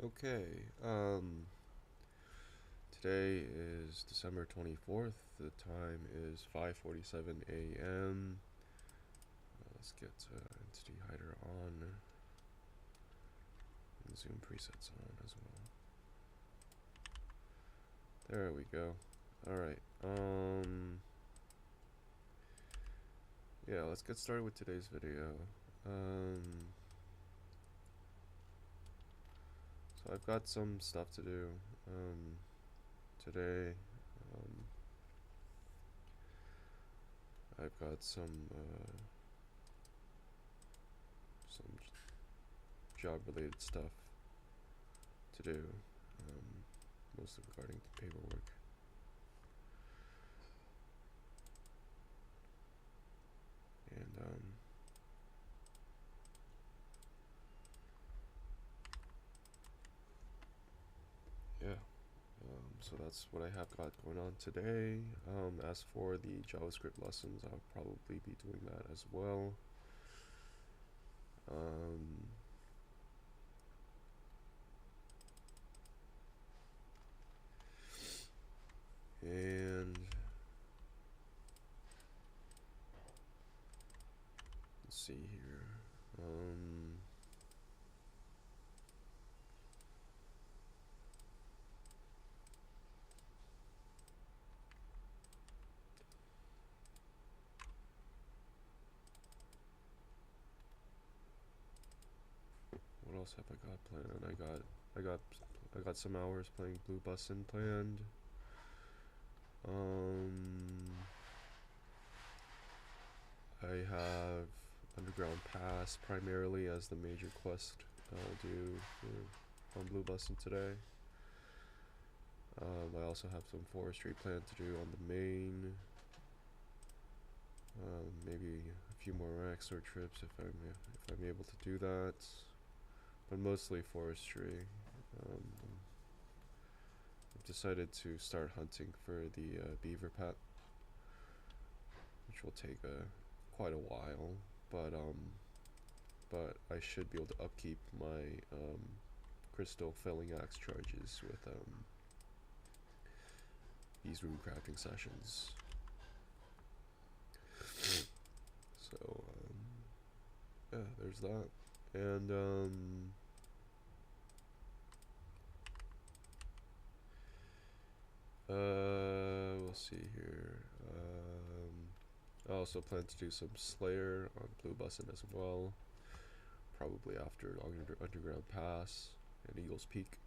Okay, today is December 24th. The time is 5:47 a.m. Let's get Entity Hider on and Zoom presets on as well. There we go. Alright, yeah, let's get started with today's video. So I've got some stuff to do today. I've got some job-related stuff to do, mostly regarding the paperwork. And yeah, so that's what I have got going on today. As for the JavaScript lessons, I'll probably be doing that as well. And let's see here. What else have I got planned? I got some hours playing Blue Bussin planned. I have Underground Pass primarily as the major quest I'll do on Blue Bussin today. I also have some forestry planned to do on the main. Maybe a few more extra trips if I'm able to do that, but mostly forestry. I've decided to start hunting for the beaver pet, which will take quite a while, but I should be able to upkeep my crystal felling axe charges with these runecrafting sessions. So yeah, there's that. And we'll see here. I also plan to do some Slayer on Blue Bussin as well, probably after Underground Pass and Eagles Peak.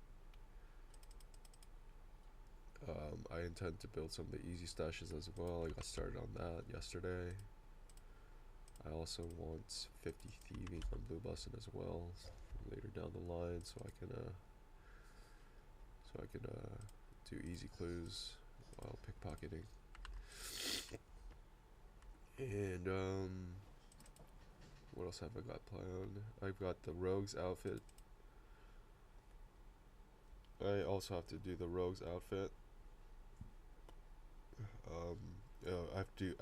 I intend to build some of the easy stashes as well. I got started on that yesterday. I also want 50 thieving on Blue Bussin as well later down the line, so I can do easy clues while pickpocketing. And what else have I got planned? I've got the rogue's outfit. I also have to do the rogue's outfit.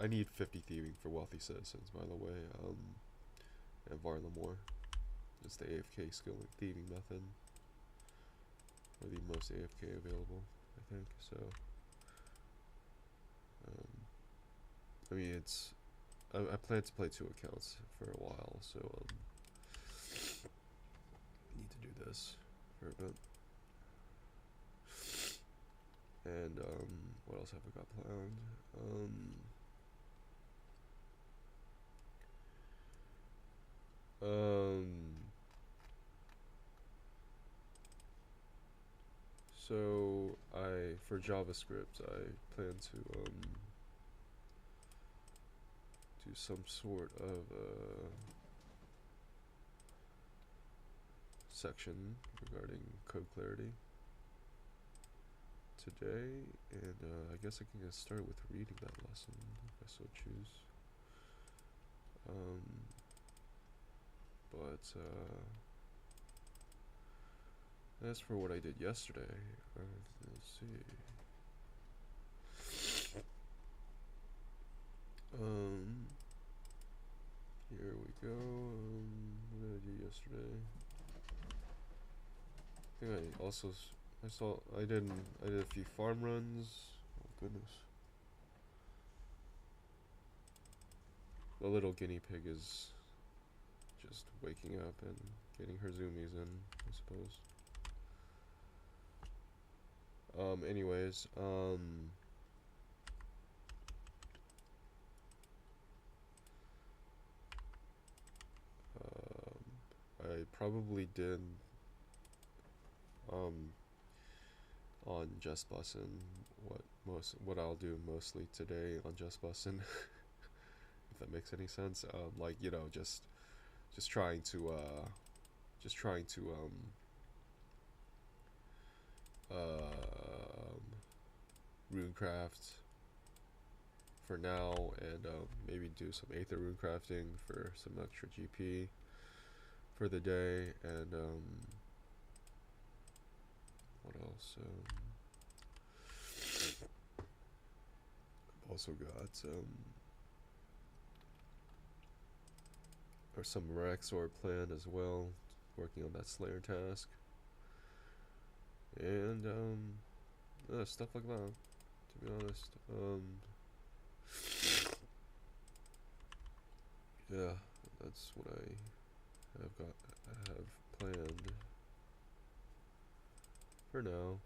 I need 50 thieving for wealthy citizens, by the way. And Varlamore. It's the AFK skill thieving method, or the most AFK available, I think. So, I mean, it's I plan to play 2 accounts for a while, so need to do this for a bit. And what else have I got planned? So for JavaScript, I plan to do some sort of section regarding code clarity today, and I guess I can get started with reading that lesson if I so choose. But as for what I did yesterday, let's see. Here we go. What did I do yesterday? think I also I did a few farm runs. Oh goodness. The little guinea pig is just waking up and getting her zoomies in, I suppose. Anyways, I probably did on Just Bussin what I'll do mostly today on Just Bussin, if that makes any sense. Like, you know, just trying to just trying to runecraft for now, and maybe do some Aether runecrafting for some extra GP for the day, and what else? I've also got or some Rexor plan as well, working on that Slayer task, and stuff like that. To be honest, yeah, that's what I have planned for now.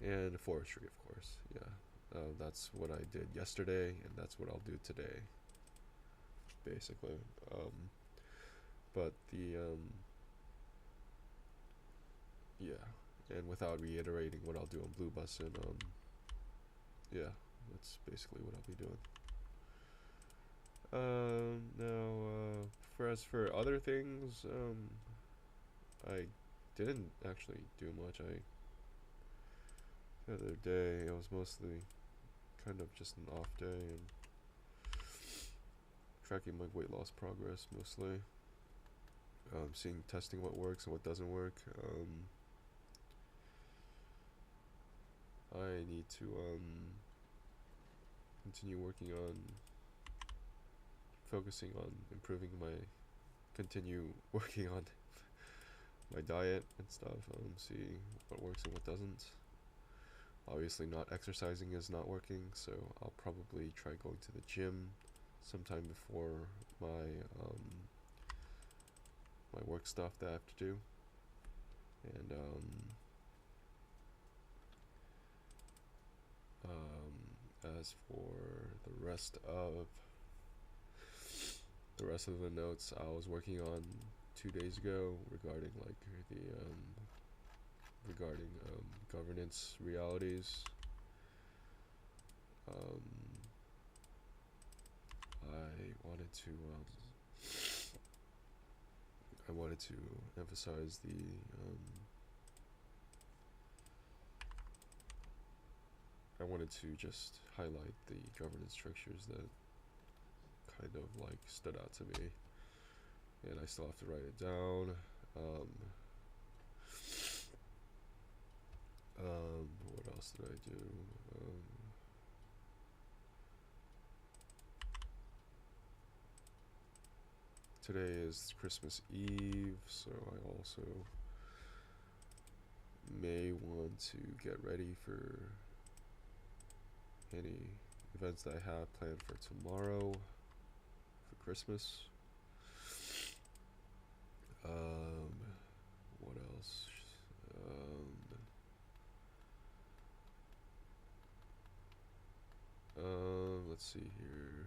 And forestry, of course. Yeah, that's what I did yesterday, and that's what I'll do today, basically. But the yeah, and without reiterating what I'll do on Blue Bussin, yeah, that's basically what I'll be doing. Now, as for other things, I didn't actually do much. The other day, it was mostly kind of just an off day and tracking my weight loss progress mostly. Testing what works and what doesn't work. I need to continue working on focusing on improving continue working on my diet and stuff, see what works and what doesn't. Obviously not exercising is not working, so I'll probably try going to the gym sometime before my my work stuff that I have to do. And as for the rest of the notes I was working on 2 days ago regarding like the governance realities, I wanted to emphasize I wanted to just highlight the governance structures that kind of like stood out to me, and I still have to write it down. What else did I do? Today is Christmas Eve, so I also may want to get ready for any events that I have planned for tomorrow for Christmas. What else? Let's see here.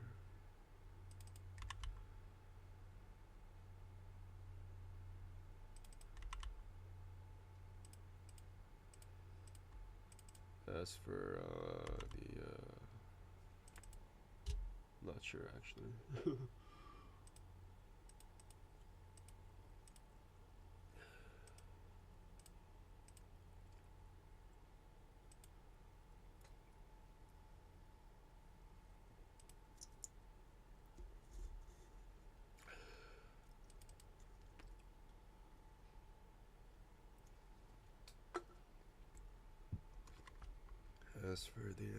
As for not sure actually. As for the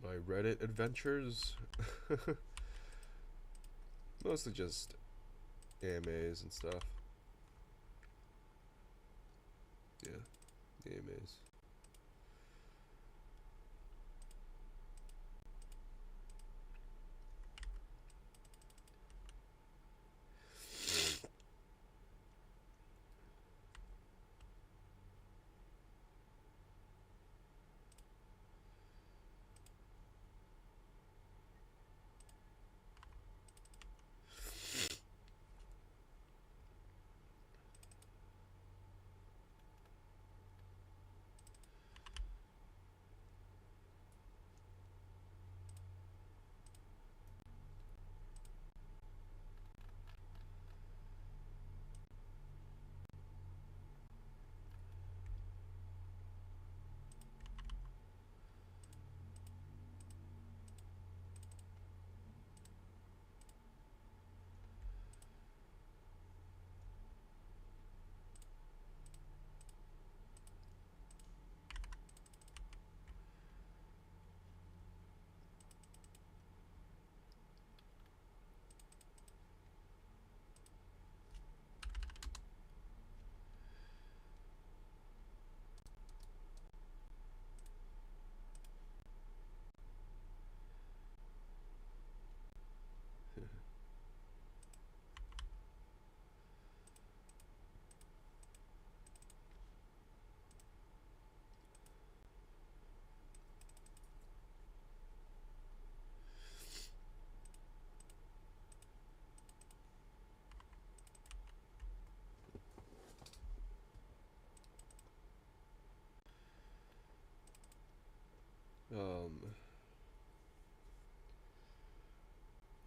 My Reddit adventures, mostly just AMAs and stuff. Yeah, AMAs.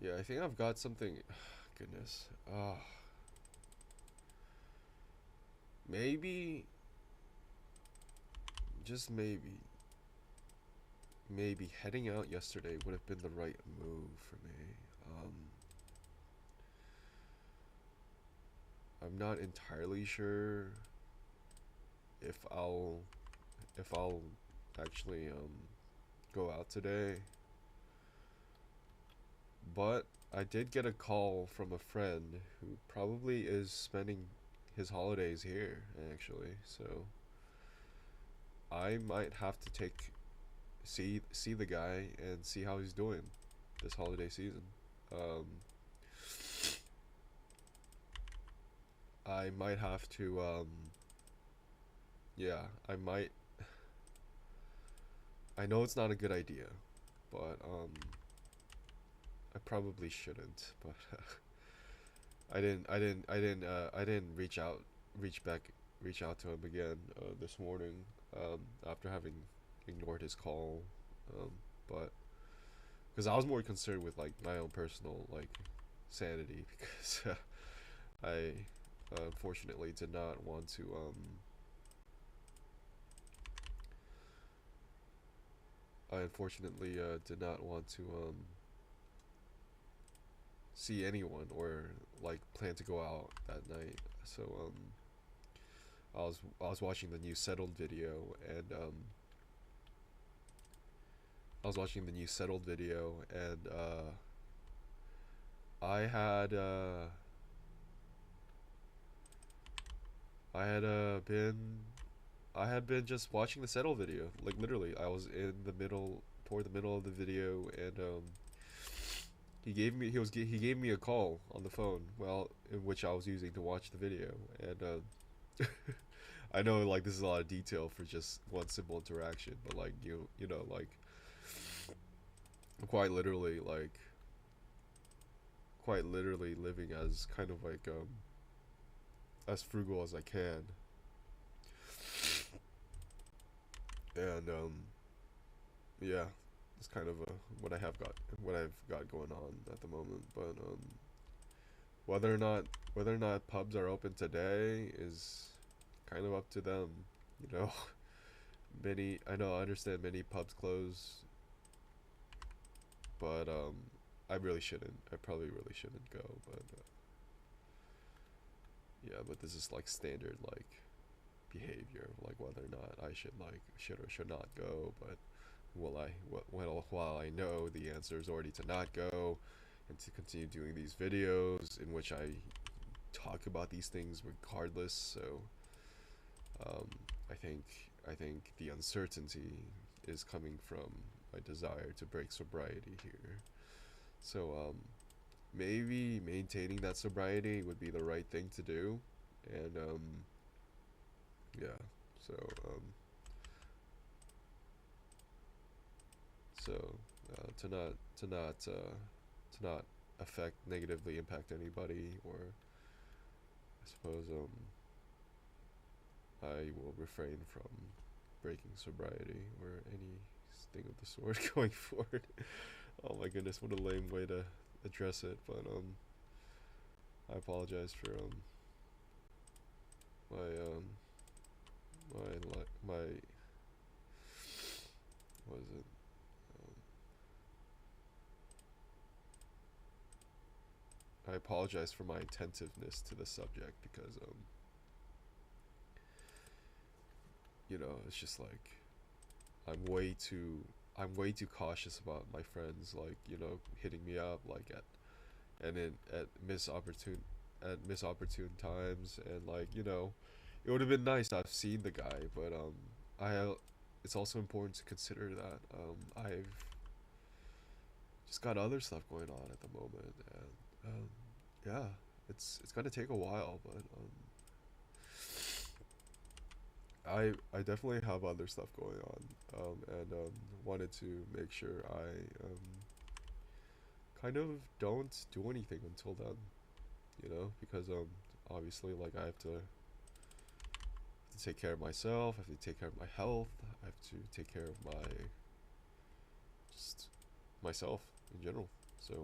Yeah, I think I've got something. Goodness. Maybe, just maybe heading out yesterday would have been the right move for me. I'm not entirely sure if I'll actually go out today, but I did get a call from a friend who probably is spending his holidays here actually, so I might have to see the guy and see how he's doing this holiday season. Um, I might have to yeah, I know it's not a good idea, but I probably shouldn't, but I didn't reach out to him again this morning after having ignored his call, but because I was more concerned with like my own personal like sanity because I unfortunately did not want to see anyone or like plan to go out that night. So I was watching the new Settled video and I had I had been just watching the Settle video. Like literally, I was in the middle, toward the middle of the video, and he gave me a call on the phone, well, in which I was using to watch the video, and I know like this is a lot of detail for just one simple interaction, but like you know like quite literally like quite literally living as kind of like as frugal as I can, and yeah, it's kind of what I've got going on at the moment. But whether or not pubs are open today is kind of up to them, you know. I understand many pubs close, but I probably really shouldn't go, but yeah, but this is like standard like behavior, like whether or not I should or should not go, but while I know the answer is already to not go, and to continue doing these videos in which I talk about these things regardless. So um, I think the uncertainty is coming from my desire to break sobriety here. So maybe maintaining that sobriety would be the right thing to do, and yeah. So um, so to not affect negatively impact anybody, or I suppose I will refrain from breaking sobriety or anything of the sort going forward. Oh my goodness, what a lame way to address it, but I apologize for my my what is it? I apologize for my attentiveness to the subject, because it's just like I'm way too cautious about my friends, like, hitting me up like at miss opportune times, and like, it would have been nice to have seen the guy, but I it's also important to consider that I've just got other stuff going on at the moment, and yeah, it's gonna take a while, but I definitely have other stuff going on, and wanted to make sure I kind of don't do anything until then, because obviously, like, I have to take care of myself, I have to take care of my health, I have to take care of just myself in general. So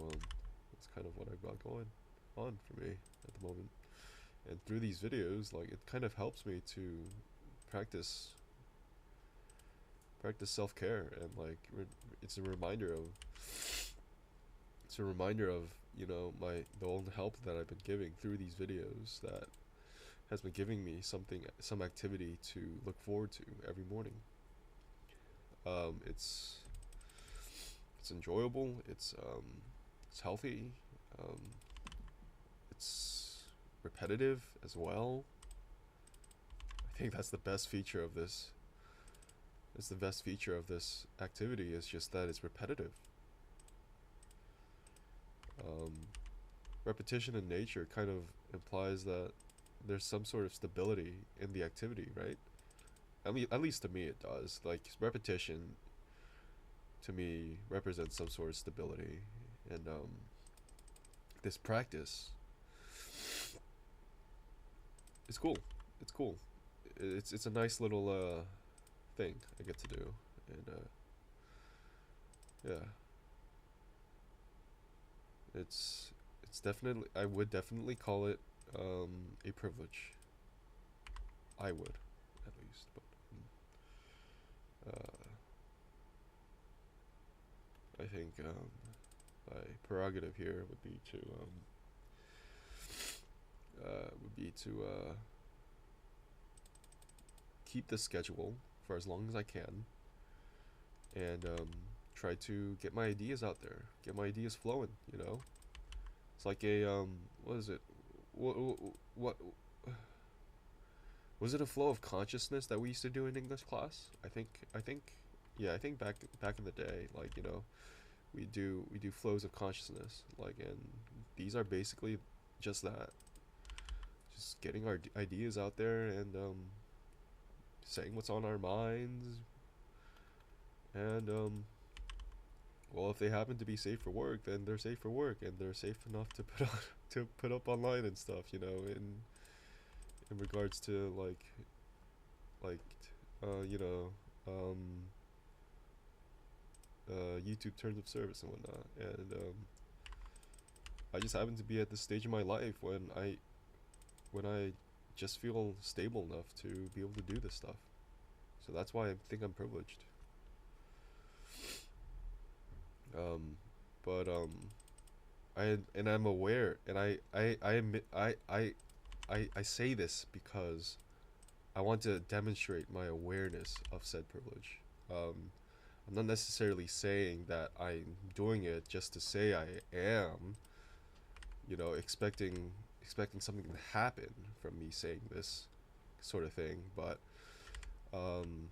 that's kind of what I've got going on for me at the moment. And through these videos, like, it kind of helps me to practice self-care, and like it's a reminder of my the own help that I've been giving through these videos, that has been giving me some activity to look forward to every morning. It's enjoyable, it's healthy, um, it's repetitive as well. I think that's the best feature of this. It's the best feature of this activity, is just that it's repetitive. Repetition in nature kind of implies that there's some sort of stability in the activity, right? At least to me it does. Like, repetition to me represents some sort of stability, and this practice is cool. It's cool. It's a nice little thing I get to do, and yeah, it's definitely, I would definitely call it a privilege. I would, at least, but I think my prerogative here would be to keep the schedule for as long as I can, and try to get my ideas out there, get my ideas flowing. It's like a what is it? What was it? A flow of consciousness that we used to do in English class? I think yeah, I think back in the day, like, we do flows of consciousness, like, and these are basically just that, just getting our ideas out there, and saying what's on our minds, and well, if they happen to be safe for work, then they're safe for work, and they're safe enough to put on, to put up online and stuff, in regards to like you know YouTube terms of service and whatnot. And I just happen to be at this stage in my life when I just feel stable enough to be able to do this stuff. So that's why I think I'm privileged. But I'm aware, and I admit, I say this because I want to demonstrate my awareness of said privilege. I'm not necessarily saying that I'm doing it just to say I am, you know, expecting something to happen from me saying this sort of thing. But um,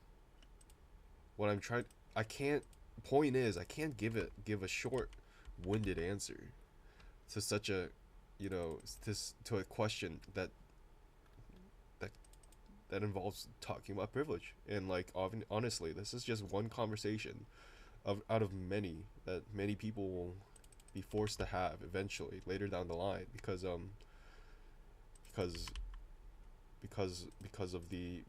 what I'm trying, I can't. Point is, I can't give a short-winded answer to such a, you know, to a question that that involves talking about privilege. And like, honestly, this is just one conversation of out of many that many people will be forced to have eventually later down the line, because because of the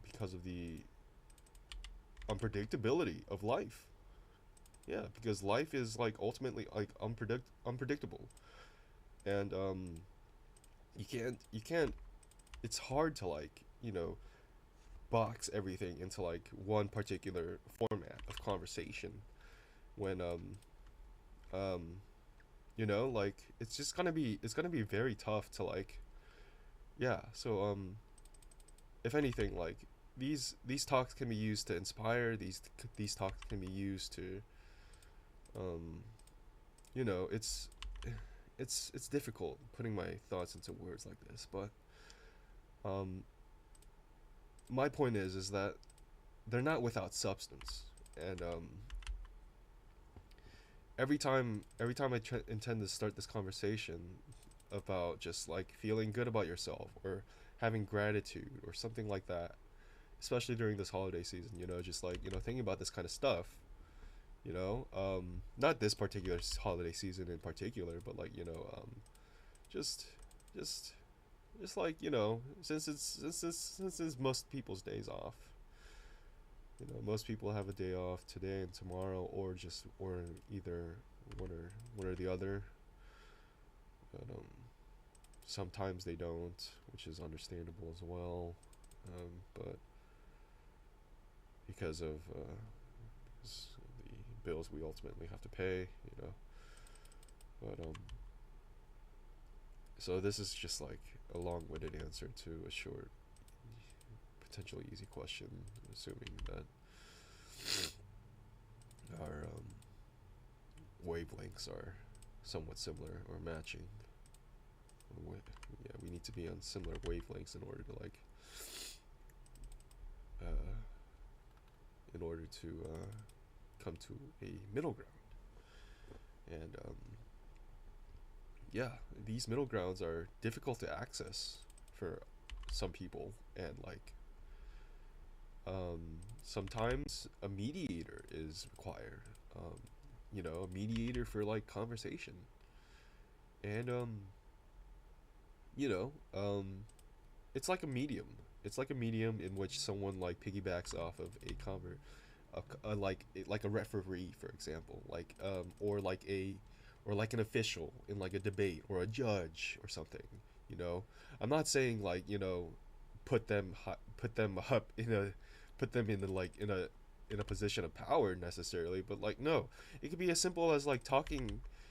unpredictability of life. Yeah, because life is like ultimately like unpredictable, and you can't. It's hard to, like, you know, box everything into like one particular format of conversation when um you know, like, it's gonna be very tough to, like, yeah. So if anything, like, these talks can be used to inspire. These talks can be used to um you know, it's difficult putting my thoughts into words like this, but um my point is that they're not without substance. And every time intend to start this conversation about just like feeling good about yourself or having gratitude or something like that, especially during this holiday season, you know, just like, you know, thinking about this kind of stuff, you know, not this particular holiday season in particular, but like, you know, just just just like, you know, since it's most people's days off, you know, most people have a day off today and tomorrow, or either one or the other. But sometimes they don't, which is understandable as well. But because of the bills we ultimately have to pay, you know. But so this is just like a long-winded answer to a short, potentially easy question, assuming that our wavelengths are somewhat similar or matching. Yeah, we need to be on similar wavelengths in order to, like, uh, in order to come to a middle ground. And yeah, these middle grounds are difficult to access for some people, and like sometimes a mediator is required. You know, a mediator for like conversation, and you know, it's like a medium. It's like a medium in which someone like piggybacks off of like a referee, for example, like or like an official in like a debate, or a judge or something. You know, I'm not saying, like, you know, put them up in a put them in a position of power necessarily, but like, no, it could be as simple as like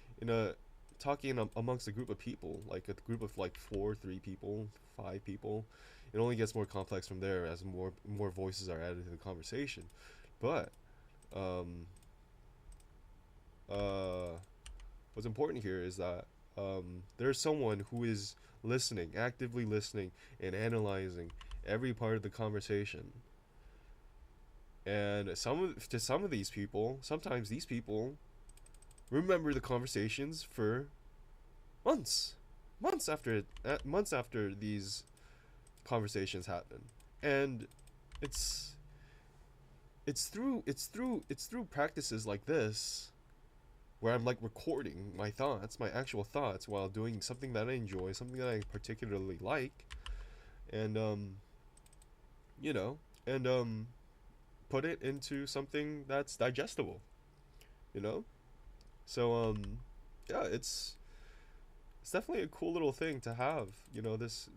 in a amongst a group of people, like a group of like four, three people, five people. It only gets more complex from there as more voices are added to the conversation. But um, uh, what's important here is that there's someone who is listening, actively listening, and analyzing every part of the conversation. And some of these people, sometimes these people remember the conversations for months, months after these conversations happen. And it's it's through practices like this where I'm like recording my thoughts, my actual thoughts, while doing something that I enjoy, something that I particularly like, and you know, and put it into something that's digestible, you know. So yeah, it's definitely a cool little thing to have, you know, this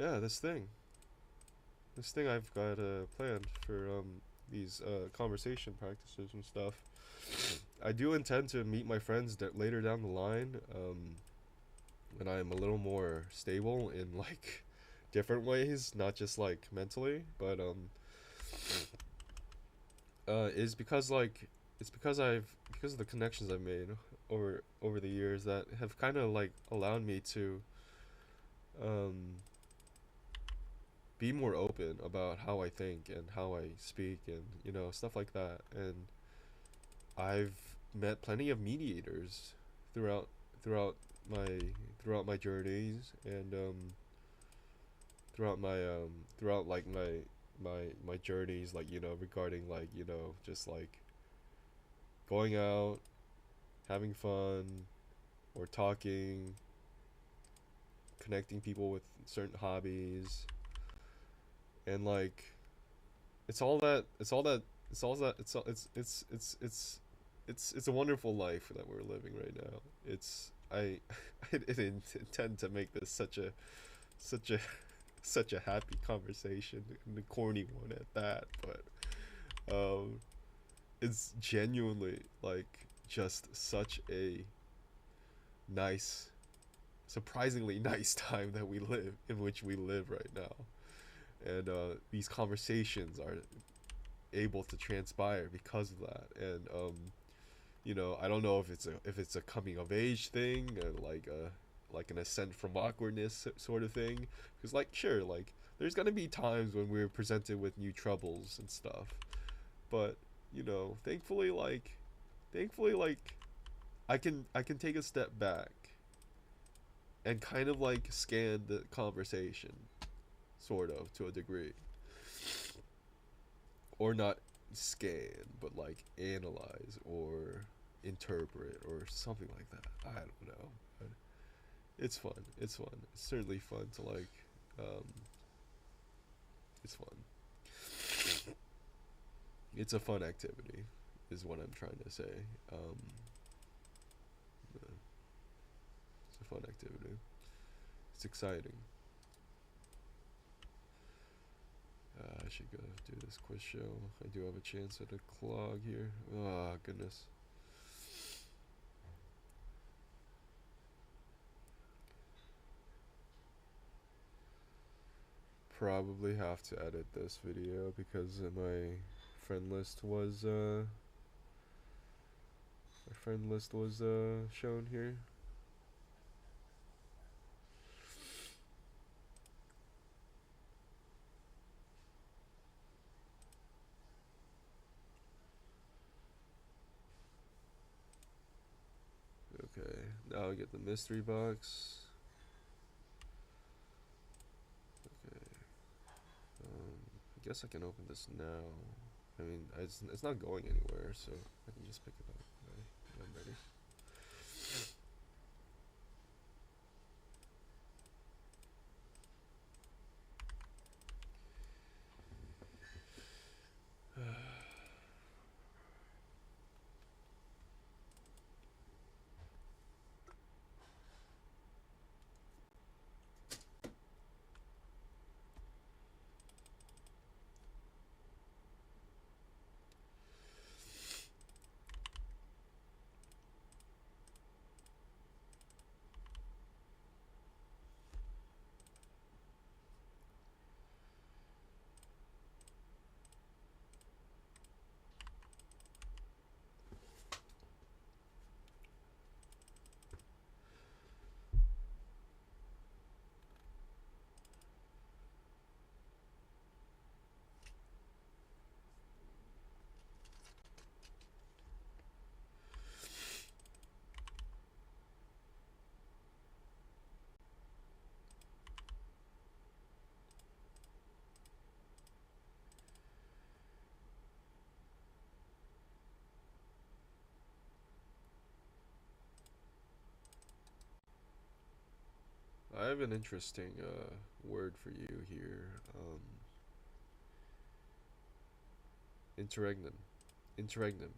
yeah, this thing I've got planned for these conversation practices and stuff. I do intend to meet my friends later down the line, when I'm a little more stable in like different ways, not just like mentally, but is because like it's because of the connections I've made over the years that have kind of like allowed me to um be more open about how I think and how I speak and stuff like that. And I've met plenty of mediators throughout throughout my throughout my journeys and throughout like my journeys, like regarding like just like going out, having fun, or talking, connecting people with certain hobbies, and like it's a wonderful life that we're living right now. I didn't intend to make this such a such a happy conversation and a corny one at that, but um it's genuinely like just such a nice, surprisingly nice time that we live in which we live right now. And these conversations are able to transpire because of that. And I don't know if it's a coming of age thing, or like an ascent from awkwardness sort of thing. Because like sure, like there's gonna be times when we're presented with new troubles and stuff, but thankfully like I can take a step back and kind of like scan the conversation, sort of, to a degree, or not scan, but like analyze or interpret or something like that. I don't know. But it's fun. It's fun. It's certainly fun to like. Um, it's fun. It's a fun activity, is what I'm trying to say. Um, it's a fun activity. It's exciting. I should go do this quiz show. I do have a chance at a clog here. Oh, goodness. Probably have to edit this video because my friend list was shown here. Okay, now I get the mystery box. Okay, I guess I can open this now. I mean, it's not going anywhere, so I can just pick it up when I'm ready. I have an interesting word for you here. Interregnum. Interregnum.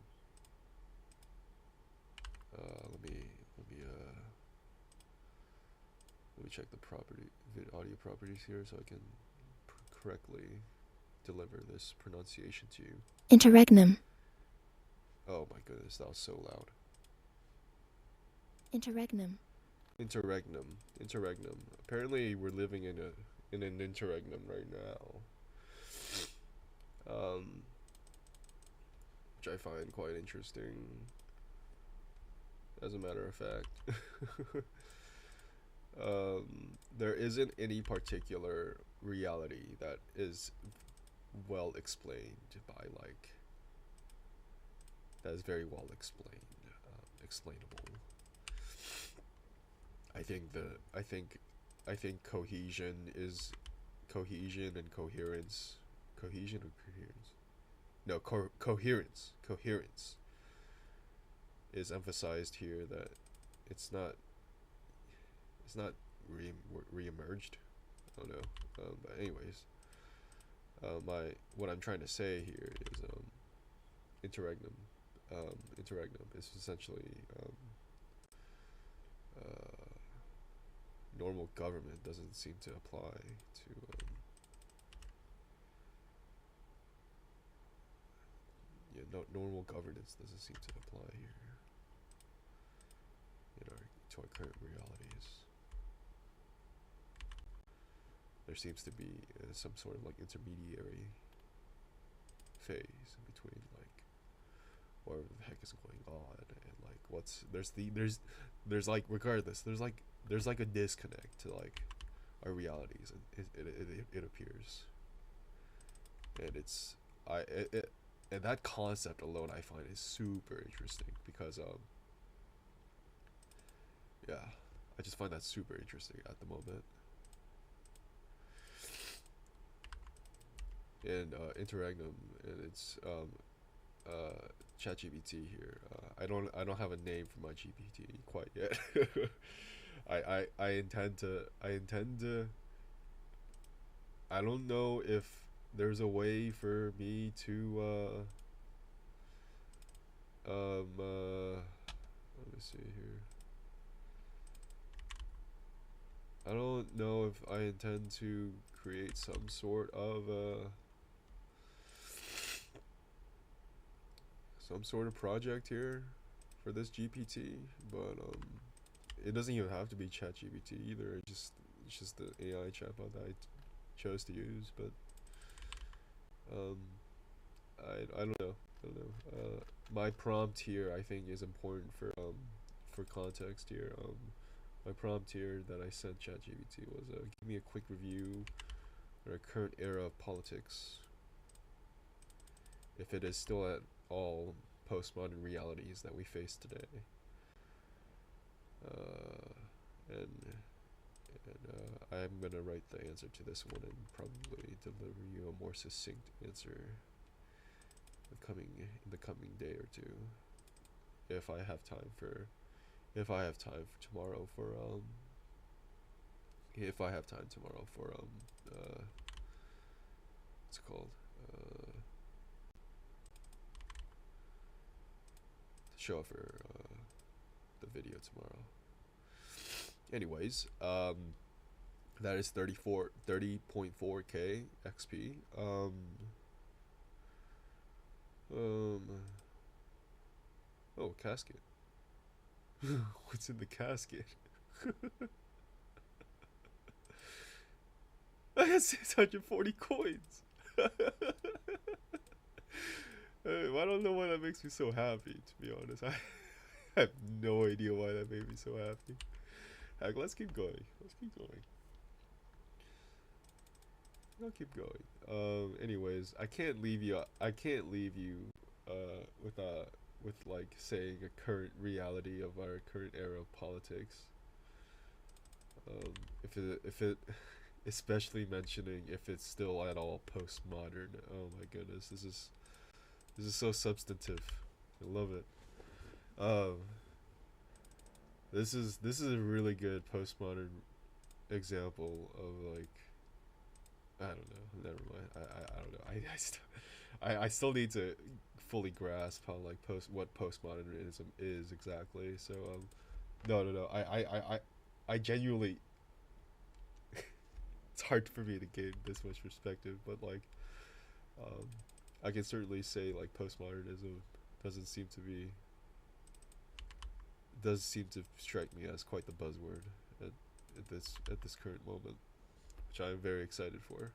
Let me check the audio properties here so I can correctly deliver this pronunciation to you. Interregnum. Oh my goodness, that was so loud. Interregnum. Interregnum. Interregnum. Apparently, we're living in an interregnum right now. which I find quite interesting, as a matter of fact. There isn't any particular reality that is well explained by like that is very well explained, explainable. I think cohesion is cohesion and coherence. Cohesion or coherence? No, coherence is emphasized here. That it's not re-emerged. I don't know. But anyways, what I'm trying to say here is interregnum. Interregnum is essentially normal government doesn't seem to apply to normal governance doesn't seem to apply here to our current realities. There seems to be some sort of like intermediary phase in between like whatever the heck is going on and like there's like regardless there's like a disconnect to like our realities, and it appears, and and that concept alone I find is super interesting because yeah, I just find that super interesting at the moment. And interregnum, and it's ChatGPT here. I don't have a name for my GPT quite yet. I intend to I don't know if there's a way for me to let me see here. I don't know if I intend to create some sort of project here for this GPT, but it doesn't even have to be ChatGPT either. It's just the AI chatbot that I chose to use, but I don't know. My prompt here I think is important for context here. My prompt here that I sent ChatGPT was give me a quick review of our current era of politics, if it is still at all postmodern realities that we face today. I'm gonna write the answer to this one and probably deliver you a more succinct answer in the coming day or two, if I have time for tomorrow for what's it called, to show up for the video tomorrow. Anyways, that is 30.4k XP. Oh, casket. What's in the casket? I have 640 coins. I don't know why that makes me so happy, to be honest. I have no idea why that made me so happy. Heck, let's keep going. I'll keep going. Anyways, I can't leave you with like saying a current reality of our current era of politics. If it especially mentioning if it's still at all postmodern. Oh my goodness, this is so substantive. I love it. This is a really good postmodern example of like, I don't know. Never mind. I don't know. I still need to fully grasp how like what postmodernism is exactly. So no. I genuinely it's hard for me to gain this much perspective, but like I can certainly say like postmodernism does seem to strike me as quite the buzzword at this current moment, which I'm very excited for.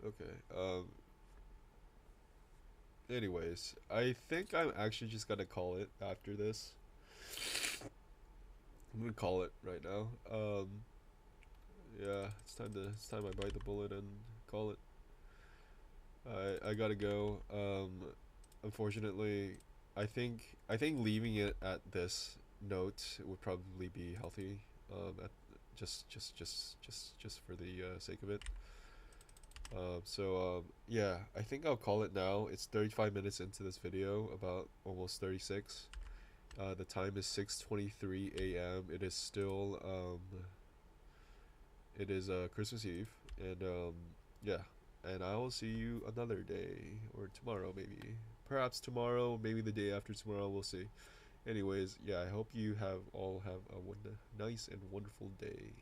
Okay. Anyways, I think I'm actually just gonna call it after this. I'm gonna call it right now. Yeah, it's time I bite the bullet and call it. I gotta go. Unfortunately, I think leaving it at this note would probably be healthy. At just for the sake of it. Yeah, I think I'll call it now. It's 35 minutes into this video, about almost 36. The time is 6:23 a.m. It is still it is Christmas Eve, and yeah, and I will see you another day or tomorrow maybe. Perhaps tomorrow, maybe the day after tomorrow, we'll see. Anyways, yeah, I hope you have all have a nice and wonderful day.